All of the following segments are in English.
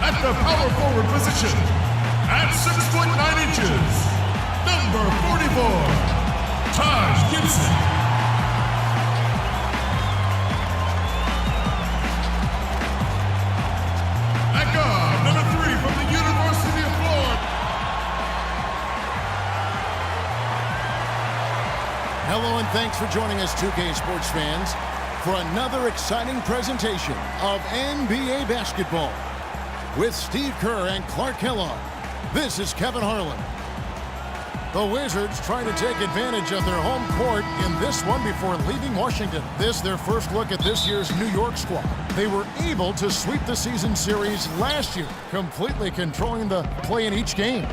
at the power forward position, at 6 foot 9 inches, number 44, Taj Gibson. At guard, number 3 from the University of Florida. Hello and thanks for joining us, 2K Sports fans, for another exciting presentation of NBA basketball. With Steve Kerr and Clark Kellogg, this is Kevin Harlan. The Wizards trying to take advantage of their home court in this one before leaving Washington. This their first look at this year's New York squad. They were able to sweep the season series last year, completely controlling the play in each game.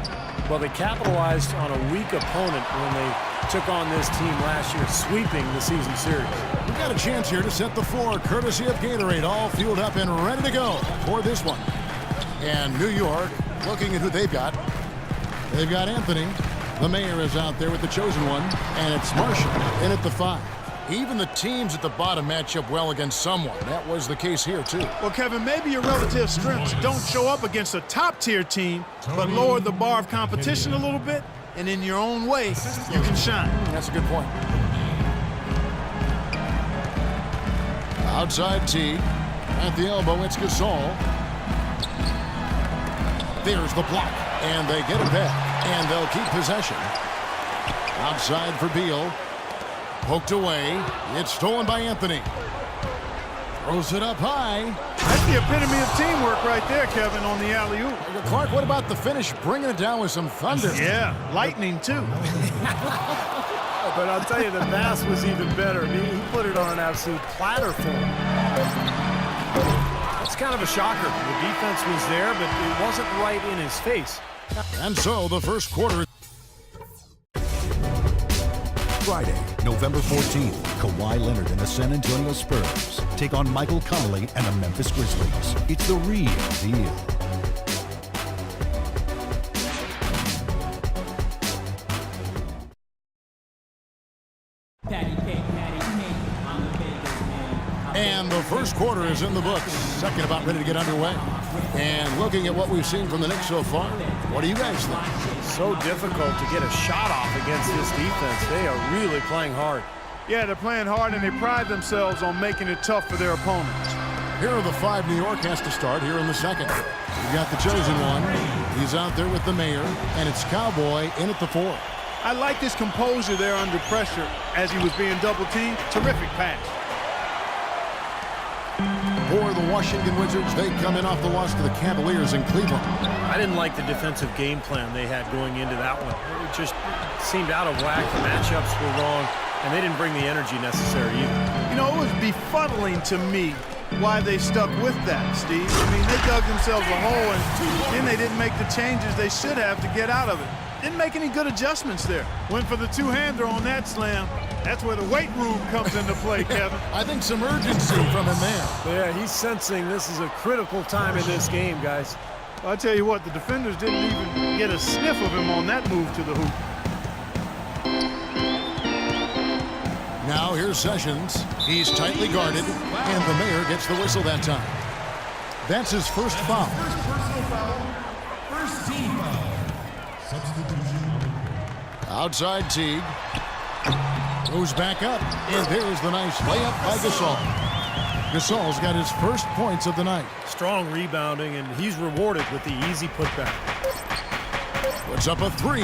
Well, they capitalized on a weak opponent when they took on this team last year, sweeping the season series. We've got a chance here to set the floor, courtesy of Gatorade, all fueled up and ready to go for this one. And New York, looking at who they've got. They've got Anthony. The mayor is out there with the chosen one. And it's Marshall in at the 5. Even the teams at the bottom match up well against someone. That was the case here, too. Well, Kevin, maybe your relative strengths don't show up against a top-tier team, but lower the bar of competition a little bit, and in your own way, you can shine. That's a good point. Outside Teague. At the elbow, it's Gasol. There's the block, and they get it back, and they'll keep possession. Outside for Beal. Poked away. It's stolen by Anthony. Throws it up high. That's the epitome of teamwork right there, Kevin, on the alley-oop. Clark, what about the finish? Bringing it down with some thunder. Yeah, lightning, too. But I'll tell you, the pass was even better. He put it on an absolute platter for him. It's kind of a shocker. The defense was there, but it wasn't right in his face. And so the first quarter. Friday, November 14th, Kawhi Leonard and the San Antonio Spurs take on Michael Conley and the Memphis Grizzlies. It's the real deal. And the first quarter is in the books. Second about ready to get underway. And looking at what we've seen from the Knicks so far, what do you guys think? So difficult to get a shot off against this defense. They are really playing hard. Yeah, they're playing hard, and they pride themselves on making it tough for their opponents. Here are the 5 New York has to start here in the second. You got the chosen one. He's out there with the mayor, and it's Cowboy in at the 4. I like his composure there under pressure as he was being double-teamed. Terrific pass. For the Washington Wizards, they come in off the loss to the Cavaliers in Cleveland. I didn't like the defensive game plan they had going into that one. It just seemed out of whack. The matchups were wrong, and they didn't bring the energy necessary either. You know, it was befuddling to me why they stuck with that, Steve. I mean, they dug themselves a hole, and then they didn't make the changes they should have to get out of it. Didn't make any good adjustments there. Went for the two-hander on that slam. That's where the weight room comes into play, Kevin. I think some urgency from him there. Yeah, he's sensing this is a critical time in this game, guys. Well, I tell you what, the defenders didn't even get a sniff of him on that move to the hoop. Now here's Sessions. He's tightly guarded, and the mayor gets the whistle that time. That's his first foul. First personal foul, first team foul. Substitution. Outside Teague. Goes back up, and there's the nice layup by Gasol. Gasol's got his first points of the night. Strong rebounding, and he's rewarded with the easy putback. Puts up a 3.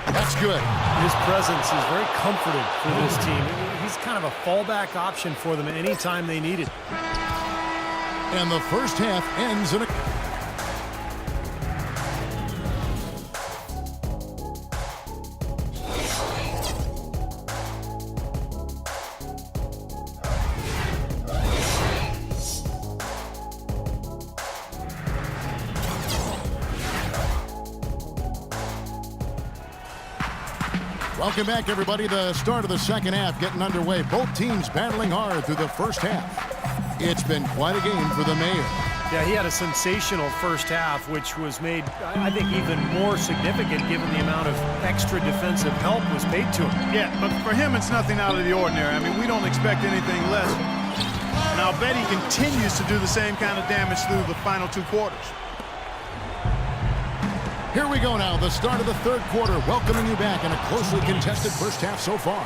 That's good. His presence is very comforting for this team. He's kind of a fallback option for them anytime they need it. And the first half ends in a... Welcome back, everybody. The start of the second half getting underway. Both teams battling hard through the first half. It's been quite a game for the mayor. Yeah, he had a sensational first half, which was made, I think, even more significant given the amount of extra defensive help was paid to him. Yeah, but for him, it's nothing out of the ordinary. I mean, we don't expect anything less. And I'll bet he continues to do the same kind of damage through the final 2 quarters. Here we go now, the start of the third quarter, welcoming you back in a closely contested first half so far.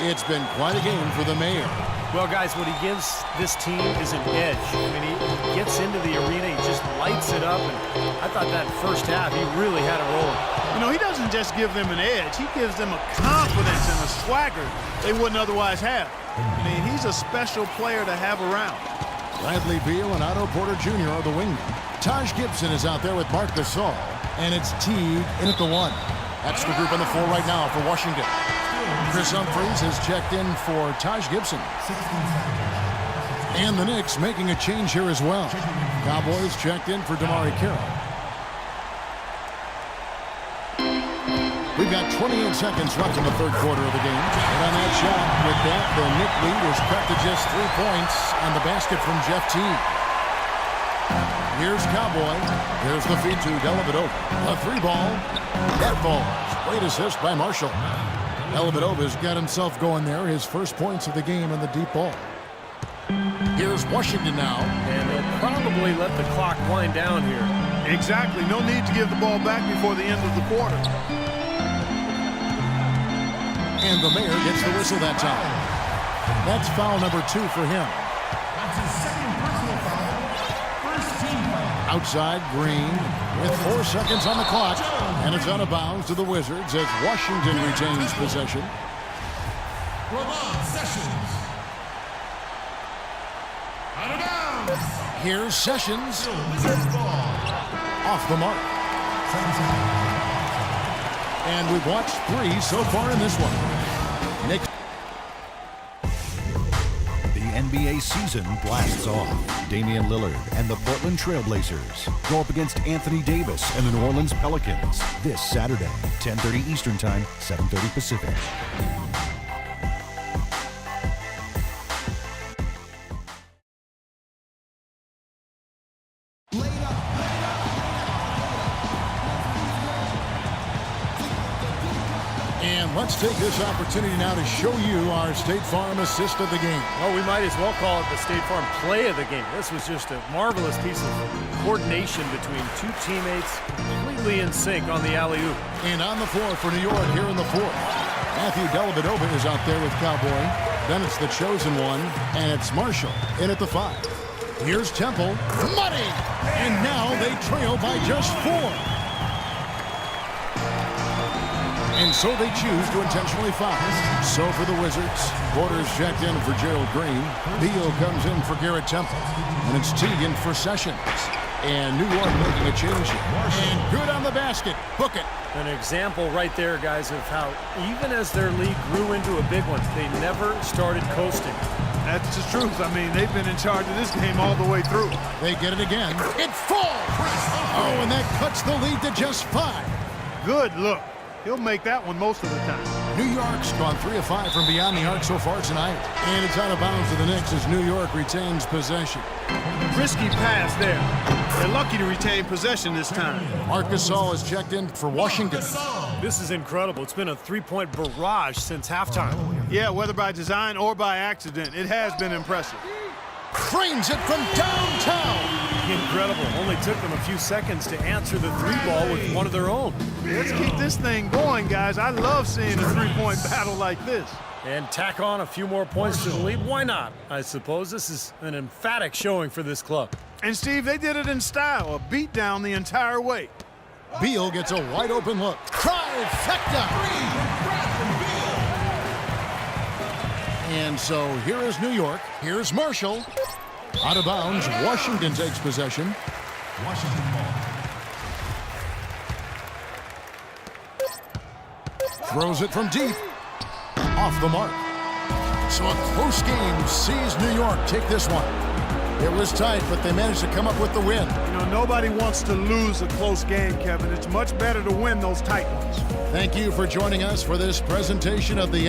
It's been quite a game for the Mayor. Well, guys, what he gives this team is an edge. I mean, he gets into the arena, he just lights it up, and I thought that first half he really had it rolling. You know, he doesn't just give them an edge, he gives them a confidence and a swagger they wouldn't otherwise have. I mean, he's a special player to have around. Bradley Beal and Otto Porter Jr. are the wingmen. Taj Gibson is out there with Marc Gasol, and it's Teague in at the 1. That's the group on the floor right now for Washington. Chris Humphries has checked in for Taj Gibson. And the Knicks making a change here as well. Cowboys checked in for Damari Carroll. We've got 28 seconds left in the third quarter of the game. And on that shot, with that, the Knick lead is cut to just 3 points on the basket from Jeff Teague. Here's Cowboy. Here's the feed to Dellavedova. A 3-ball. That ball. Great assist by Marshall. Dellavedova's got himself going there. His first points of the game on the deep ball. Here's Washington now. And they'll probably let the clock wind down here. Exactly. No need to give the ball back before the end of the quarter. And the Mayor gets the whistle that time. That's foul number 2 for him. That's his second personal foul. First team foul. Outside, Green with 4 seconds on the clock. And it's out of bounds to the Wizards as Washington retains possession. Ramon Sessions. Out of bounds. Here's Sessions. Wizards ball. Off the mark. And we've watched 3 so far in this one. Knicks. The NBA season blasts off. Damian Lillard and the Portland Trail Blazers go up against Anthony Davis and the New Orleans Pelicans this Saturday, 10:30 Eastern Time, 7:30 Pacific. And let's take this opportunity now to show you our State Farm assist of the game. Well, we might as well call it the State Farm play of the game. This was just a marvelous piece of coordination between 2 teammates, completely in sync on the alley-oop. And on the floor for New York here in the 4th. Matthew Dellavedova is out there with Cowboy. Then it's the chosen one, and it's Marshall in at the 5. Here's Temple. Money! And now they trail by just 4. And so they choose to intentionally foul. So for the Wizards, Porter's checked in for Gerald Green. Beal comes in for Garrett Temple. And it's Teague for Sessions. And New York making a change here. And good on the basket. Book it. An example right there, guys, of how even as their league grew into a big one, they never started coasting. That's the truth. I mean, they've been in charge of this game all the way through. They get it again. It falls! Oh, and that cuts the lead to just 5. Good look. He'll make that one most of the time. New York's gone 3 of 5 from beyond the arc so far tonight. And it's out of bounds to the Knicks as New York retains possession. Risky pass there. They're lucky to retain possession this time. Marc Gasol is checked in for Washington. This is incredible. It's been a 3-point barrage since halftime. Yeah, whether by design or by accident, it has been impressive. Frames it from downtown. Incredible. Only took them a few seconds to answer the 3-ball with one of their own. Let's keep this thing going, guys. I love seeing a 3-point battle like this. And tack on a few more points to the lead. Why not? I suppose this is an emphatic showing for this club. And, Steve, they did it in style, a beatdown the entire way. Beal gets a wide open look. Trifecta! And so here is New York. Here's Marshall. Out of bounds. Washington takes possession. Washington ball. Throws it from deep. Off the mark. So a close game sees New York take this one. It was tight, but they managed to come up with the win. You know, nobody wants to lose a close game, Kevin. It's much better to win those tight ones. Thank you for joining us for this presentation of the